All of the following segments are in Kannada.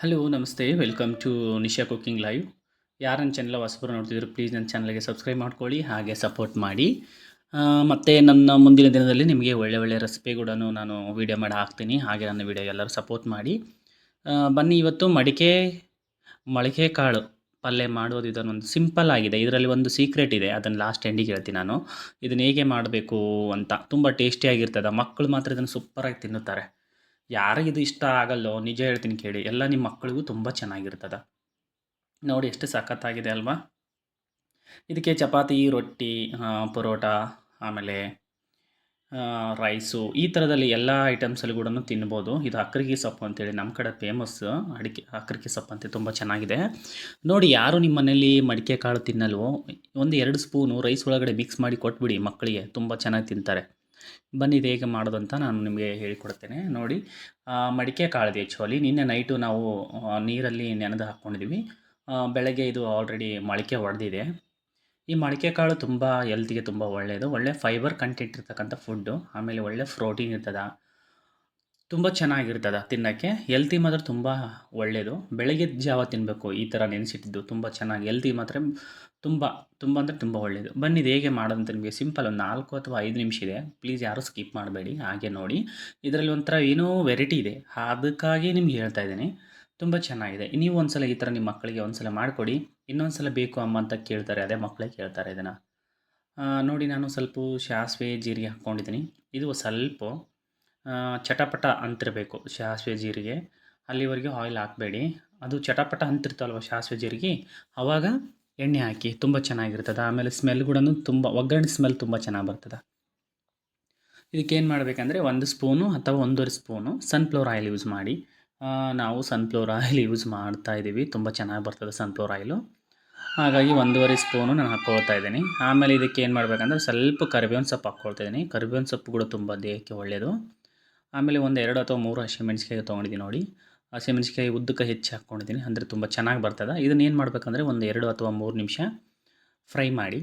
ಹಲೋ ನಮಸ್ತೆ welcome to Nisha cooking live. ಯಾರು ನನ್ನ ಚಾನಲ್ ಹೊಸಬರು ನೋಡ್ತಿದ್ರು ಪ್ಲೀಸ್ ನನ್ನ ಚಾನಲ್ಗೆ ಸಬ್ಸ್ಕ್ರೈಬ್ ಮಾಡ್ಕೊಳ್ಳಿ, ಹಾಗೆ ಸಪೋರ್ಟ್ ಮಾಡಿ. ಮತ್ತು ನನ್ನ ಮುಂದಿನ ದಿನದಲ್ಲಿ ನಿಮಗೆ ಒಳ್ಳೆ ರೆಸಿಪಿ ಕೂಡ ನಾನು ವೀಡಿಯೋ ಮಾಡಿ ಹಾಕ್ತೀನಿ. ಹಾಗೆ ನನ್ನ ವೀಡಿಯೋ ಎಲ್ಲರೂ ಸಪೋರ್ಟ್ ಮಾಡಿ. ಬನ್ನಿ, ಇವತ್ತು ಮೊಳಕೆ ಕಾಳು ಪಲ್ಯ ಮಾಡೋದು ಇದನ್ನೊಂದು ಸಿಂಪಲ್ ಆಗಿದೆ. ಇದರಲ್ಲಿ ಒಂದು ಸೀಕ್ರೆಟ್ ಇದೆ, ಅದನ್ನು ಲಾಸ್ಟ್ ಎಂಡಿಗೆ ಹೇಳ್ತೀನಿ ನಾನು. ಇದನ್ನು ಹೇಗೆ ಮಾಡಬೇಕು ಅಂತ. ತುಂಬ ಟೇಸ್ಟಿಯಾಗಿರ್ತದೆ. ಮಕ್ಕಳು ಮಾತ್ರ ಇದನ್ನು ಸೂಪರಾಗಿ ತಿನ್ನುತ್ತಾರೆ. ಯಾರಿಗಿದು ಇಷ್ಟ ಆಗಲ್ಲೋ ನಿಜ ಹೇಳ್ತೀನಿ ಕೇಳಿ, ಎಲ್ಲ ನಿಮ್ಮ ಮಕ್ಕಳಿಗೂ ತುಂಬ ಚೆನ್ನಾಗಿರ್ತದೆ. ನೋಡಿ ಎಷ್ಟು ಸಖತ್ತಾಗಿದೆ ಅಲ್ವಾ. ಇದಕ್ಕೆ ಚಪಾತಿ, ರೊಟ್ಟಿ, ಪರೋಟ, ಆಮೇಲೆ ರೈಸು, ಈ ಥರದಲ್ಲಿ ಎಲ್ಲ ಐಟಮ್ಸಲ್ಲಿ ಕೂಡ ತಿನ್ಬೋದು. ಇದು ಅಕ್ರಗಿ ಸೊಪ್ಪು ಅಂತೇಳಿ ನಮ್ಮ ಕಡೆ ಫೇಮಸ್. ಅಕ್ರಗಿ ಸೊಪ್ಪು ಅಂತ ತುಂಬ ಚೆನ್ನಾಗಿದೆ. ನೋಡಿ, ಯಾರು ನಿಮ್ಮ ಮನೇಲಿ ಮಡಿಕೆ ಕಾಳು ತಿನ್ನಲ್ವೋ, ಒಂದು 2 ಸ್ಪೂನು ರೈಸ್ ಒಳಗಡೆ ಮಿಕ್ಸ್ ಮಾಡಿ ಕೊಟ್ಬಿಡಿ ಮಕ್ಕಳಿಗೆ, ತುಂಬ ಚೆನ್ನಾಗಿ ತಿಂತಾರೆ. ಬನ್ನಿ ಇದು ಹೇಗೆ ಮಾಡೋದು ಅಂತ ನಾನು ನಿಮಗೆ ಹೇಳಿಕೊಡ್ತೇನೆ. ನೋಡಿ, ಮಡಿಕೆ ಕಾಳಿದೆ ಆ್ಯಕ್ಚುಲಿ. ನಿನ್ನೆ ನೈಟು ನಾವು ನೀರಲ್ಲಿ ನೆನೆದು ಹಾಕ್ಕೊಂಡಿದ್ದೀವಿ. ಬೆಳಗ್ಗೆ ಇದು ಆಲ್ರೆಡಿ ಮೊಳಕೆ ಹೊಡೆದಿದೆ. ಈ ಮೊಳಕೆ ಕಾಳು ತುಂಬ ಹೆಲ್ತಿಗೆ ತುಂಬ ಒಳ್ಳೆಯದು. ಒಳ್ಳೆ ಫೈಬರ್ ಕಂಟೆಂಟ್ ಇರ್ತಕ್ಕಂಥ ಫುಡ್ಡು. ಆಮೇಲೆ ಒಳ್ಳೆ ಪ್ರೋಟೀನ್ ಇರ್ತದೆ. ತುಂಬ ಚೆನ್ನಾಗಿರ್ತದೆ ತಿನ್ನೋಕ್ಕೆ. ಹೆಲ್ತಿ ಮಾತ್ರ ತುಂಬ ಒಳ್ಳೆಯದು. ಬೆಳಗ್ಗೆ ಜಾವ ತಿನ್ನಬೇಕು ಈ ಥರ ನೆನೆಸಿಟ್ಟಿದ್ದು, ತುಂಬ ಚೆನ್ನಾಗಿ ಹೆಲ್ತಿ ಮಾತ್ರ ತುಂಬ ತುಂಬ ಅಂದರೆ ತುಂಬ ಒಳ್ಳೆಯದು. ಬನ್ನಿ ಇದು ಹೇಗೆ ಮಾಡೋದು ಅಂತ ನಿಮಗೆ ಸಿಂಪಲ್ ಒಂದು 4 ಅಥವಾ 5 ನಿಮಿಷ ಇದೆ. ಪ್ಲೀಸ್ ಯಾರೂ ಸ್ಕಿಪ್ ಮಾಡಬೇಡಿ, ಹಾಗೆ ನೋಡಿ. ಇದರಲ್ಲಿ ಒಂಥರ ಏನೋ ವೆರೈಟಿ ಇದೆ, ಅದಕ್ಕಾಗಿ ನಿಮ್ಗೆ ಹೇಳ್ತಾ ಇದ್ದೀನಿ. ತುಂಬ ಚೆನ್ನಾಗಿದೆ. ನೀವು ಒಂದ್ಸಲ ಈ ಥರ ನಿಮ್ಮ ಮಕ್ಕಳಿಗೆ ಒಂದ್ಸಲ ಮಾಡಿಕೊಡಿ. ಇನ್ನೊಂದು ಸಲ ಬೇಕು ಅಮ್ಮ ಅಂತ ಕೇಳ್ತಾರೆ, ಅದೇ ಮಕ್ಕಳೇ ಕೇಳ್ತಾರೆ ಇದನ್ನು. ನೋಡಿ, ನಾನು ಸ್ವಲ್ಪ ಸಾಸಿವೆ ಜೀರಿಗೆ ಹಾಕ್ಕೊಂಡಿದ್ದೀನಿ. ಇದು ಸ್ವಲ್ಪ ಚಟಪಟ ಅಂತಿರಬೇಕು ಸಾಸಿವೆ ಜೀರಿಗೆ. ಅಲ್ಲಿವರೆಗೆ ಆಯಿಲ್ ಹಾಕಬೇಡಿ. ಅದು ಚಟಪಟ ಅಂತಿರ್ತಲ್ವ ಸಾಸಿವೆ ಜೀರಿಗೆ, ಆವಾಗ ಎಣ್ಣೆ ಹಾಕಿ, ತುಂಬ ಚೆನ್ನಾಗಿರ್ತದೆ. ಆಮೇಲೆ ಸ್ಮೆಲ್ ಕೂಡ ತುಂಬ, ಒಗ್ಗರಣೆ ಸ್ಮೆಲ್ ತುಂಬ ಚೆನ್ನಾಗಿ ಬರ್ತದೆ. ಇದಕ್ಕೇನು ಮಾಡಬೇಕಂದ್ರೆ 1 ಸ್ಪೂನು ಅಥವಾ 1.5 ಸ್ಪೂನು ಸನ್ಫ್ಲವರ್ ಆಯಿಲ್ ಯೂಸ್ ಮಾಡಿ. ನಾವು ಸನ್ಫ್ಲವರ್ ಆಯಿಲ್ ಯೂಸ್ ಮಾಡ್ತಾ ಇದ್ದೀವಿ, ತುಂಬ ಚೆನ್ನಾಗಿ ಬರ್ತದೆ ಸನ್ಫ್ಲವರ್ ಆಯಿಲು. ಹಾಗಾಗಿ 1.5 ಸ್ಪೂನು ನಾನು ಹಾಕ್ಕೊಳ್ತಾ ಇದ್ದೀನಿ. ಆಮೇಲೆ ಇದಕ್ಕೆ ಏನು ಮಾಡಬೇಕಂದ್ರೆ ಸ್ವಲ್ಪ ಕರಿಬೇವಿನ ಸೊಪ್ಪು ಹಾಕ್ಕೊಳ್ತಾ ಇದ್ದೀನಿ. ಕರಿಬೇವಿನ ಸೊಪ್ಪು ಕೂಡ ತುಂಬ ದೇಹಕ್ಕೆ ಒಳ್ಳೆಯದು. ಆಮೇಲೆ ಒಂದು 2 ಅಥವಾ 3 ಹಸಿಮೆಣ್ಸಿಕಾಯಿ ತೊಗೊಂಡಿದ್ದೀನಿ ನೋಡಿ. ಹಸಿಮೆಣ್ಸಿಕಾಯಿ ಉದ್ದಕ್ಕೆ ಹೆಚ್ಚಿ ಹಾಕ್ಕೊಂಡಿದ್ದೀನಿ, ಅಂದರೆ ತುಂಬ ಚೆನ್ನಾಗಿ ಬರ್ತದೆ. ಇದನ್ನ ಏನು ಮಾಡಬೇಕಂದ್ರೆ ಒಂದು 2 ಅಥವಾ 3 ನಿಮಿಷ ಫ್ರೈ ಮಾಡಿ.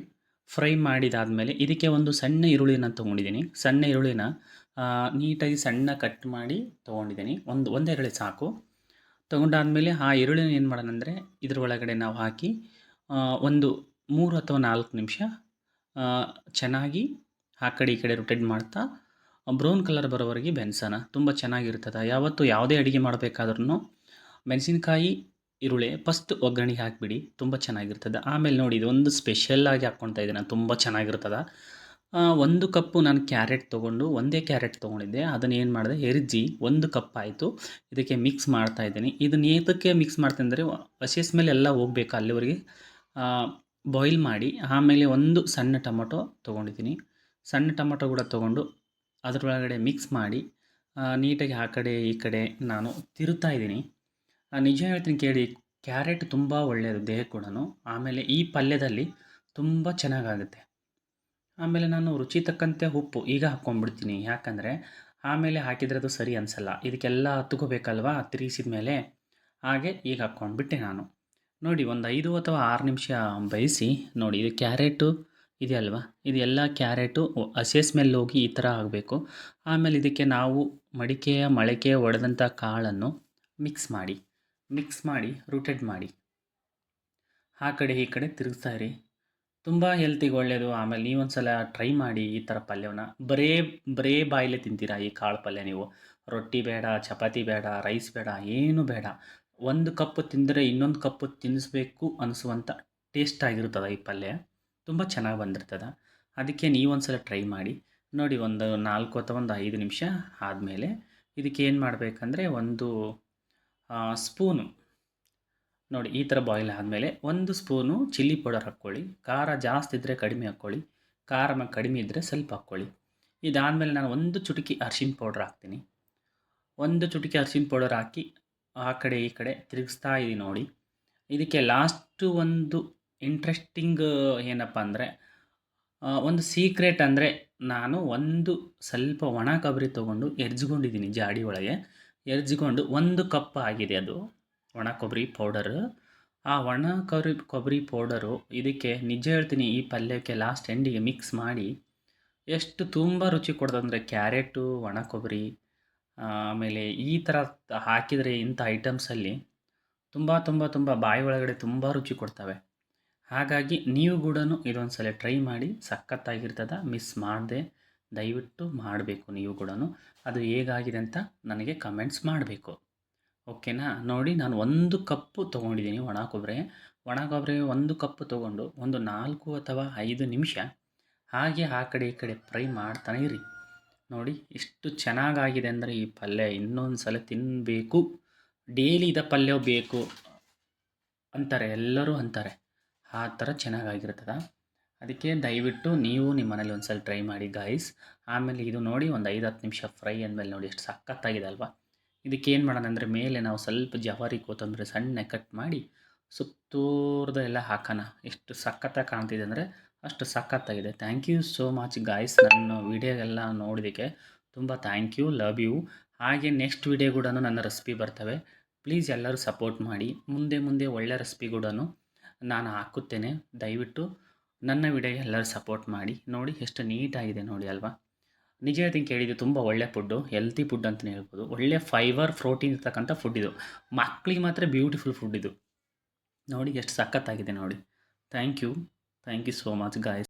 ಫ್ರೈ ಮಾಡಿದಾದಮೇಲೆ ಇದಕ್ಕೆ ಒಂದು ಸಣ್ಣ ಈರುಳ್ಳಿನ ತೊಗೊಂಡಿದ್ದೀನಿ. ಸಣ್ಣ ಈರುಳ್ಳಿನ ನೀಟಾಗಿ ಸಣ್ಣ ಕಟ್ ಮಾಡಿ ತೊಗೊಂಡಿದ್ದೀನಿ. ಒಂದೇ ಈರುಳ್ಳಿ ಸಾಕು. ತೊಗೊಂಡಾದಮೇಲೆ ಆ ಈರುಳ್ಳಿನ ಏನು ಮಾಡೋಣಂದರೆ ಇದ್ರ ಒಳಗಡೆ ನಾವು ಹಾಕಿ ಒಂದು 3 ಅಥವಾ 4 ನಿಮಿಷ ಚೆನ್ನಾಗಿ ಆ ಕಡೆ ಈ ಕಡೆ ರೊಟೇಟ್ ಮಾಡ್ತಾ ಬ್ರೌನ್ ಕಲರ್ ಬರೋವರೆಗೆ ಬೆನ್ಸೋಣ. ತುಂಬ ಚೆನ್ನಾಗಿರ್ತದೆ. ಯಾವತ್ತು ಯಾವುದೇ ಅಡುಗೆ ಮಾಡಬೇಕಾದ್ರೂ ಮೆಣಸಿನ್ಕಾಯಿ, ಈರುಳ್ಳಿ ಫಸ್ಟ್ ಒಗ್ಗರಣೆಗೆ ಹಾಕಿಬಿಡಿ, ತುಂಬ ಚೆನ್ನಾಗಿರ್ತದೆ. ಆಮೇಲೆ ನೋಡಿ, ಇದೊಂದು ಸ್ಪೆಷಲ್ಲಾಗಿ ಹಾಕ್ಕೊಳ್ತಾ ಇದ್ದೀನಿ, ತುಂಬ ಚೆನ್ನಾಗಿರ್ತದೆ. 1 ಕಪ್ಪು ನಾನು ಕ್ಯಾರೆಟ್ ತೊಗೊಂಡು, ಒಂದೇ ಕ್ಯಾರೆಟ್ ತೊಗೊಂಡಿದ್ದೆ, ಅದನ್ನು ಏನು ಮಾಡಿದೆ ಹೆರ್ಜಿ 1 ಕಪ್ ಆಯಿತು. ಇದಕ್ಕೆ ಮಿಕ್ಸ್ ಮಾಡ್ತಾ ಇದ್ದೀನಿ. ಇದನ್ನ ಏತಕ್ಕೆ ಮಿಕ್ಸ್ ಮಾಡ್ತೀನಿ ಅಂದರೆ ಹಸಿ ಸ್ಮೆಲ್ ಎಲ್ಲ ಹೋಗಬೇಕು ಅಲ್ಲಿವರೆಗೆ ಬಾಯ್ಲ್ ಮಾಡಿ. ಆಮೇಲೆ ಒಂದು ಸಣ್ಣ ಟೊಮೊಟೊ ತೊಗೊಂಡಿದ್ದೀನಿ. ಸಣ್ಣ ಟೊಮೊಟೊ ಕೂಡ ತೊಗೊಂಡು ಅದರೊಳಗಡೆ ಮಿಕ್ಸ್ ಮಾಡಿ ನೀಟಾಗಿ ಆ ಕಡೆ ಈ ಕಡೆ ನಾನು ತಿರುತ್ತಾ ಇದ್ದೀನಿ. ನಿಜ ಹೇಳ್ತೀನಿ ಕೇಳಿ, ಕ್ಯಾರೆಟ್ ತುಂಬ ಒಳ್ಳೆಯದು ದೇಹಕ್ಕೆ ಕೂಡನು. ಆಮೇಲೆ ಈ ಪಲ್ಯದಲ್ಲಿ ತುಂಬ ಚೆನ್ನಾಗಾಗುತ್ತೆ. ಆಮೇಲೆ ನಾನು ರುಚಿ ತಕ್ಕಂತೆ ಉಪ್ಪು ಈಗ ಹಾಕ್ಕೊಂಡ್ಬಿಡ್ತೀನಿ, ಯಾಕಂದರೆ ಆಮೇಲೆ ಹಾಕಿದರೆ ಅದು ಸರಿ ಅನಿಸಲ್ಲ. ಇದಕ್ಕೆಲ್ಲ ಹತ್ಕೋಬೇಕಲ್ವಾ ತಿರುಗಿಸಿದ ಮೇಲೆ, ಹಾಗೆ ಈಗ ಹಾಕ್ಕೊಂಡ್ಬಿಟ್ಟೆ ನಾನು. ನೋಡಿ, ಒಂದು 5 ಅಥವಾ 6 ನಿಮಿಷ ಬೇಯಿಸಿ. ನೋಡಿ, ಇದು ಕ್ಯಾರೆಟು ಇದೆಯಲ್ವಾ, ಇದು ಎಲ್ಲ ಕ್ಯಾರೆಟು ಹಸಿ ಸ್ಮೆಲ್ ಹೋಗಿ ಈ ಥರ ಆಗಬೇಕು. ಆಮೇಲೆ ಇದಕ್ಕೆ ನಾವು ಮೊಳಕೆ ಒಡೆದಂಥ ಕಾಳನ್ನು ಮಿಕ್ಸ್ ಮಾಡಿ ರೊಟೇಟ್ ಮಾಡಿ ಆ ಕಡೆ ಈ ಕಡೆ ತಿರುಗಿಸ್ತಾ ಇರಿ. ತುಂಬ ಹೆಲ್ತಿಗೆ ಒಳ್ಳೆಯದು. ಆಮೇಲೆ ನೀವೊಂದು ಸಲ ಟ್ರೈ ಮಾಡಿ ಈ ಥರ ಪಲ್ಯವನ್ನು. ಬರೇ ಬಾಯಲ್ಲೇ ತಿಂತೀರಾ ಈ ಕಾಳು ಪಲ್ಯ ನೀವು. ರೊಟ್ಟಿ ಬೇಡ, ಚಪಾತಿ ಬೇಡ, ರೈಸ್ ಬೇಡ, ಏನೂ ಬೇಡ. 1 ಕಪ್ ತಿಂದರೆ ಇನ್ನೊಂದು ಕಪ್ ತಿನ್ನಿಸ್ಬೇಕು ಅನಿಸುವಂಥ ಟೇಸ್ಟ್ ಆಗಿರ್ತದೆ ಈ ಪಲ್ಯ. ತುಂಬ ಚೆನ್ನಾಗಿ ಬಂದಿರ್ತದೆ. ಅದಕ್ಕೆ ನೀವೊಂದು ಸಲ ಟ್ರೈ ಮಾಡಿ. ನೋಡಿ, ಒಂದು 4 ಅಥವಾ ಒಂದು 5 ನಿಮಿಷ ಆದಮೇಲೆ ಇದಕ್ಕೆ ಏನು ಮಾಡಬೇಕಂದ್ರೆ ಒಂದು ಸ್ಪೂನು, ನೋಡಿ ಈ ಥರ ಬಾಯ್ಲ್ ಆದಮೇಲೆ 1 ಸ್ಪೂನು ಚಿಲ್ಲಿ ಪೌಡರ್ ಹಾಕ್ಕೊಳ್ಳಿ. ಖಾರ ಜಾಸ್ತಿ ಇದ್ದರೆ ಕಡಿಮೆ ಹಾಕ್ಕೊಳ್ಳಿ, ಖಾರ ಕಡಿಮೆ ಇದ್ದರೆ ಸ್ವಲ್ಪ ಹಾಕ್ಕೊಳ್ಳಿ. ಇದಾದಮೇಲೆ ನಾನು 1 ಚುಟುಕಿ ಅರಿಶಿನ ಪೌಡ್ರ್ ಹಾಕ್ತೀನಿ. 1 ಚುಟುಕಿ ಅರಿಶಿನ ಪೌಡರ್ ಹಾಕಿ ಆ ಕಡೆ ಈ ಕಡೆ ತಿರುಗಿಸ್ತಾ ಇದ್ದೀನಿ ನೋಡಿ. ಇದಕ್ಕೆ ಲಾಸ್ಟು ಒಂದು ಇಂಟ್ರೆಸ್ಟಿಂಗ್ ಏನಪ್ಪ ಅಂದರೆ, ಒಂದು ಸೀಕ್ರೆಟ್ ಅಂದರೆ, ನಾನು ಒಂದು ಸ್ವಲ್ಪ ಒಣ ಕೊಬ್ಬರಿ ತೊಗೊಂಡು ಎರ್ಜ್ಕೊಂಡಿದ್ದೀನಿ ಜಾಡಿ ಒಳಗೆ. ಎರ್ಜಿಕೊಂಡು 1 ಕಪ್ ಆಗಿದೆ ಅದು ಒಣ ಕೊಬ್ಬರಿ ಪೌಡರು. ಆ ಒಣ ಕೊಬ್ಬರಿ ಪೌಡರು ಇದಕ್ಕೆ ನಿಜ ಹೇಳ್ತೀನಿ, ಈ ಪಲ್ಯಕ್ಕೆ ಲಾಸ್ಟ್ ಎಂಡಿಗೆ ಮಿಕ್ಸ್ ಮಾಡಿ ಎಷ್ಟು ತುಂಬ ರುಚಿ ಕೊಡ್ತದಂದರೆ, ಕ್ಯಾರೆಟು, ಒಣ ಕೊಬ್ಬರಿ, ಆಮೇಲೆ ಈ ಥರ ಹಾಕಿದರೆ ಇಂಥ ಐಟಮ್ಸಲ್ಲಿ ತುಂಬ ತುಂಬ ತುಂಬ ಬಾಯಿ ಒಳಗಡೆ ತುಂಬ ರುಚಿ ಕೊಡ್ತವೆ. ಹಾಗಾಗಿ ನೀವು ಕೂಡ ಇದೊಂದು ಸಲ ಟ್ರೈ ಮಾಡಿ, ಸಖತ್ತಾಗಿರ್ತದೆ. ಮಿಸ್ ಮಾಡದೆ ದಯವಿಟ್ಟು ಮಾಡಬೇಕು ನೀವು ಕೂಡ. ಅದು ಹೇಗಾಗಿದೆ ಅಂತ ನನಗೆ ಕಮೆಂಟ್ಸ್ ಮಾಡಬೇಕು. ಓಕೆನಾ? ನೋಡಿ ನಾನು 1 ಕಪ್ಪು ತೊಗೊಂಡಿದ್ದೀನಿ ಒಣ ಕೊಬ್ಬರಿ 1 ಕಪ್ಪು ತೊಗೊಂಡು ಒಂದು 4 ಅಥವಾ 5 ನಿಮಿಷ ಹಾಗೆ ಆ ಕಡೆ ಈ ಕಡೆ ಫ್ರೈ ಮಾಡ್ತಾನೆ ಇರಿ. ನೋಡಿ ಎಷ್ಟು ಚೆನ್ನಾಗಾಗಿದೆ ಅಂದರೆ ಈ ಪಲ್ಯ ಇನ್ನೊಂದು ಸಲ ತಿನ್ನಬೇಕು. ಡೈಲಿ ಇದ ಪಲ್ಯ ಬೇಕು ಅಂತಾರೆ, ಎಲ್ಲರೂ ಅಂತಾರೆ. ಆ ಥರ ಚೆನ್ನಾಗಾಗಿರ್ತದೆ. ಅದಕ್ಕೆ ದಯವಿಟ್ಟು ನೀವು ನಿಮ್ಮ ಮನೇಲಿ ಒಂದು ಸಲ ಟ್ರೈ ಮಾಡಿ ಗಾಯ್ಸ್. ಆಮೇಲೆ ಇದು ನೋಡಿ ಒಂದು 5-10 ನಿಮಿಷ ಫ್ರೈ ಅಂದಮೇಲೆ ನೋಡಿ ಎಷ್ಟು ಸಖತ್ತಾಗಿದೆ ಅಲ್ವಾ? ಇದಕ್ಕೇನು ಮಾಡೋಣ ಅಂದರೆ ಮೇಲೆ ನಾವು ಸ್ವಲ್ಪ ಜವಾರಿ ಕೊತ್ತಂಬರಿ ಸಣ್ಣಗೆ ಕಟ್ ಮಾಡಿ ಸುತ್ತೂರ್ದು ಎಲ್ಲ ಹಾಕೋಣ. ಎಷ್ಟು ಸಖತ್ತಾಗಿ ಕಾಣ್ತಿದೆ ಅಂದರೆ ಅಷ್ಟು ಸಖತ್ತಾಗಿದೆ. Thank you so much guys, ನನ್ನ ವಿಡಿಯೋ ಎಲ್ಲ ನೋಡೋದಕ್ಕೆ ತುಂಬ ಥ್ಯಾಂಕ್ ಯು, ಲವ್ ಯು. ಹಾಗೆ ನೆಕ್ಸ್ಟ್ ವಿಡಿಯೋ ಕೂಡ ನನ್ನ ರೆಸಿಪಿ ಬರ್ತವೆ. ಪ್ಲೀಸ್ ಎಲ್ಲರೂ ಸಪೋರ್ಟ್ ಮಾಡಿ. ಮುಂದೆ ಮುಂದೆ ಒಳ್ಳೆ ರೆಸಿಪಿ ಕೂಡ ನಾನು ಹಾಕುತ್ತೇನೆ. ದಯವಿಟ್ಟು ನನ್ನ ವಿಡಿಯೋಗೆ ಎಲ್ಲರೂ ಸಪೋರ್ಟ್ ಮಾಡಿ. ನೋಡಿ ಎಷ್ಟು ನೀಟಾಗಿದೆ ನೋಡಿ ಅಲ್ವಾ? ನಿಜ ಹೇಳ್ತೀನಿ ಕೇಳಿ, ಇದು ತುಂಬ ಒಳ್ಳೆ ಫುಡ್ಡು, ಹೆಲ್ತಿ ಫುಡ್ ಅಂತಲೇ ಹೇಳ್ಬೋದು. ಒಳ್ಳೆ ಫೈಬರ್, ಪ್ರೋಟೀನ್ ಇರ್ತಕ್ಕಂಥ ಫುಡ್ ಇದು. ಮಕ್ಕಳಿಗೆ ಮಾತ್ರ ಬ್ಯೂಟಿಫುಲ್ ಫುಡ್ ಇದು. ನೋಡಿ ಎಷ್ಟು ಸಖತ್ತಾಗಿದೆ ನೋಡಿ. Thank you so much guys.